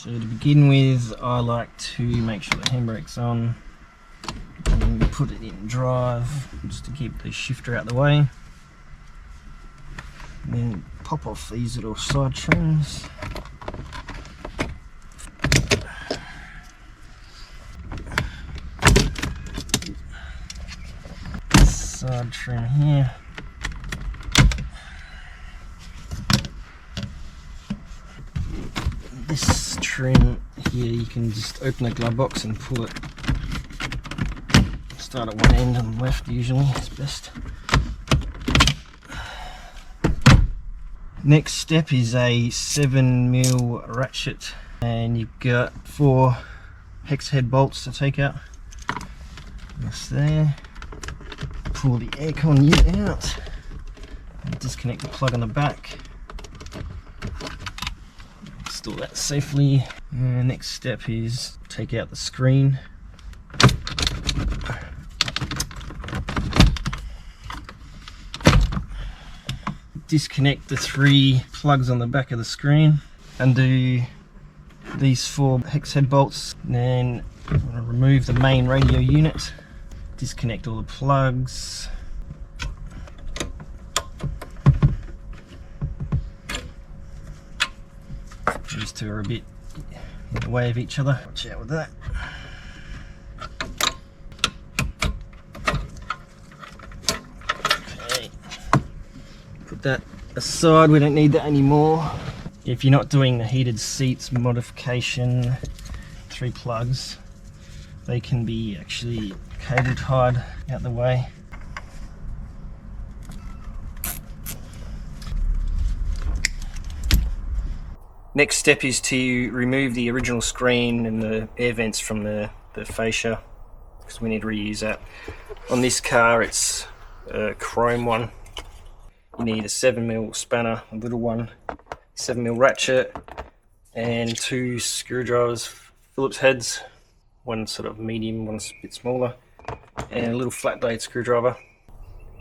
So to begin with, I like to make sure the handbrake's on and then put it in drive just to keep the shifter out of the way. And then pop off these little side trims. Side trim here. This trim here, you can just open the glove box and pull it. Start at one end on the left, usually it's best. Next step is a 7mm ratchet, and you've got 4 hex head bolts to take out. That's there. Pull the aircon unit out and disconnect the plug on the back. Install that safely. And next step is take out the screen. Disconnect the 3 plugs on the back of the screen. Undo these 4 hex head bolts. Then I'm going to remove the main radio unit. Disconnect all the plugs. These two are a bit in the way of each other. Watch out with that. Okay. Put that aside, we don't need that anymore. If you're not doing the heated seats modification, 3 plugs, they can be actually cable tied out the way. Next step is to remove the original screen and the air vents from the fascia, because we need to reuse that. On this car it's a chrome one. You need a 7mm spanner, a little one, 7mm ratchet, and 2 screwdrivers, Phillips heads, one sort of medium, one's a bit smaller, and a little flat blade screwdriver.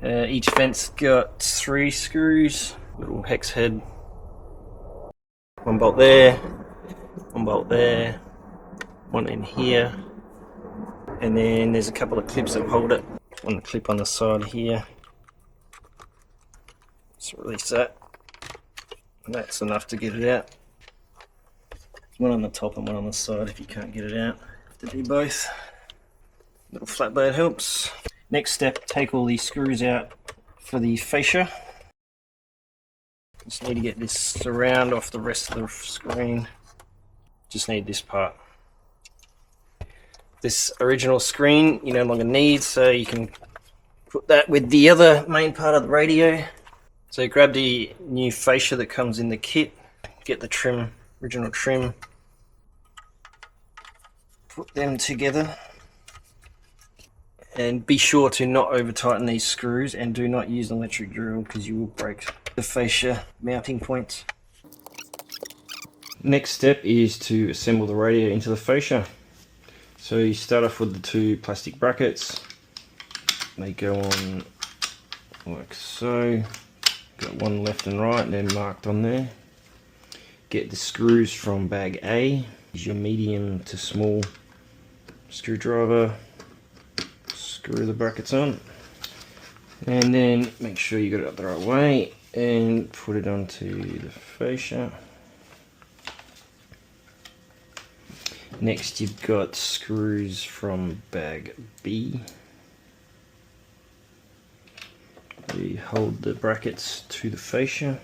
Each vent's got 3 screws, little hex head, 1 bolt there, 1 bolt there, 1 in here, and then there's a couple of clips that hold it. One clip on the side here. Just release that, and that's enough to get it out. One on the top and one on the side if you can't get it out. Have to do both. Little flat blade helps. Next step, take all these screws out for the fascia. Just need to get this surround off the rest of the screen. Just need this part. This original screen you no longer need, so you can put that with the other main part of the radio. So grab the new fascia that comes in the kit, get the trim, original trim, put them together, and be sure to not over tighten these screws, and do not use an electric drill because you will break the fascia mounting points. Next step is to assemble the radio into the fascia. So you start off with the 2 plastic brackets. They go on like so. Got one left and right, and they're marked on there. Get the screws from bag A. Use your medium to small screwdriver. Screw the brackets on, and then make sure you got it up the right way and put it onto the fascia. Next you've got screws from bag B. You hold the brackets to the fascia.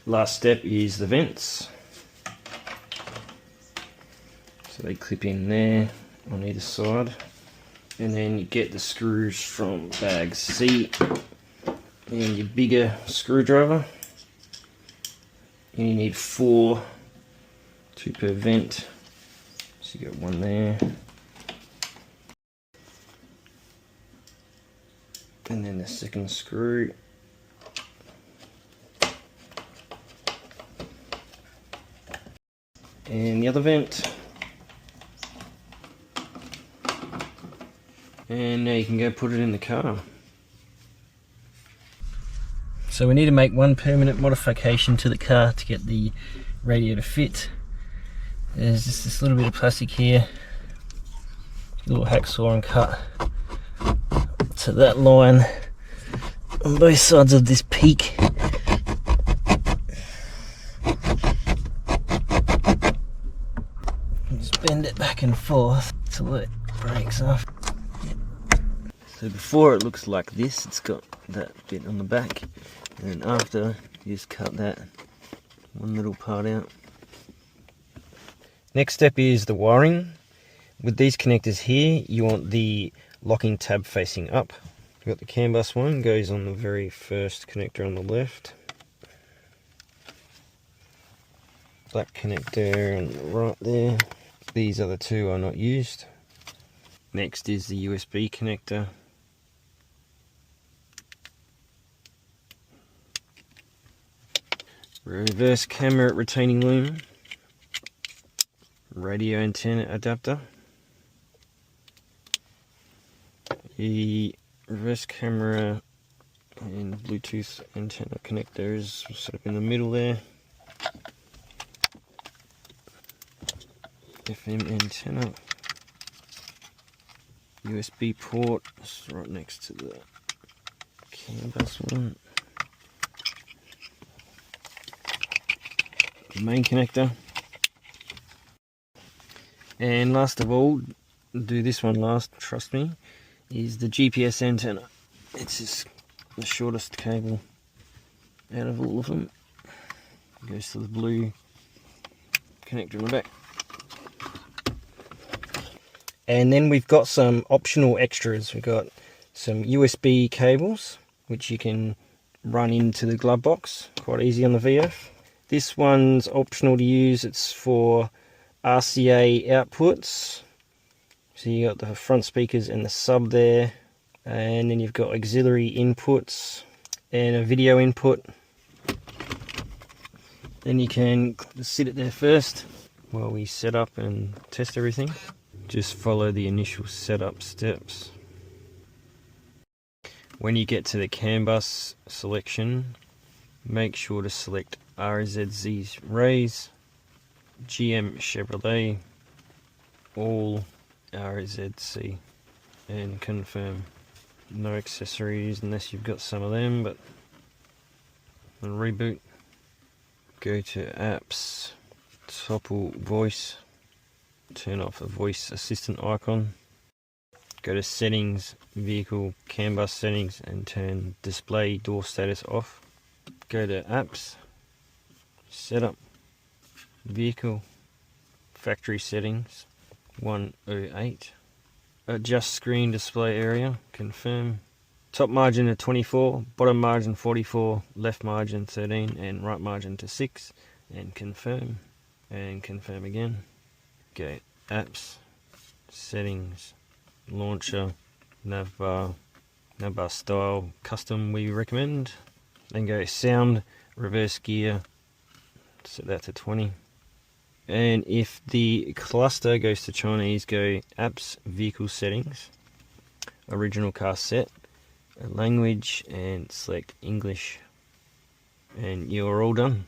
Last step is the vents. So they clip in there on either side, and then you get the screws from bag C and your bigger screwdriver, and you need 4, 2 per vent. So you got 1 there, and then the second screw, and the other vent. And now you can go put it in the car. So we need to make one permanent modification to the car to get the radio to fit. There's just this little bit of plastic here, a little hacksaw and cut to that line on both sides of this peak. Just bend it back and forth till it breaks off. So before it looks like this, it's got that bit on the back, and then after you just cut that one little part out. Next step is the wiring. With these connectors here, you want the locking tab facing up. You've got the CAN bus one, goes on the very first connector on the left. Black connector on the right there. These other two are not used. Next is the USB connector. Reverse camera retaining loom. Radio antenna adapter. The reverse camera and Bluetooth antenna connector is sort of in the middle there. FM antenna. USB port is right next to the CAN bus one. The main connector. And last of all, do this one last, trust me, is the GPS antenna. It's just the shortest cable out of all of them. It goes to the blue connector in the back. And then we've got some optional extras. We've got some USB cables, which you can run into the glove box, quite easy on the VF. This one's optional to use. It's for RCA outputs. So you got the front speakers and the sub there, and then you've got auxiliary inputs and a video input. Then you can sit it there first while we set up and test everything. Just follow the initial setup steps. When you get to the CAN bus selection, make sure to select RZZ Rays, GM Chevrolet, all RZC, and confirm. No accessories unless you've got some of them, but on reboot, go to apps, topple voice, turn off the voice assistant icon, go to settings, vehicle CAN bus settings, and turn display door status off. Go to apps, setup, vehicle, factory settings, 108, adjust screen display area, confirm, top margin to 24, bottom margin 44, left margin 13, and right margin to 6, and confirm again. Go apps, settings, launcher, navbar style, custom we recommend. Then go sound, reverse gear, set that to 20. And if the cluster goes to Chinese, go apps, vehicle settings, original car set, language, and select English. And you're all done.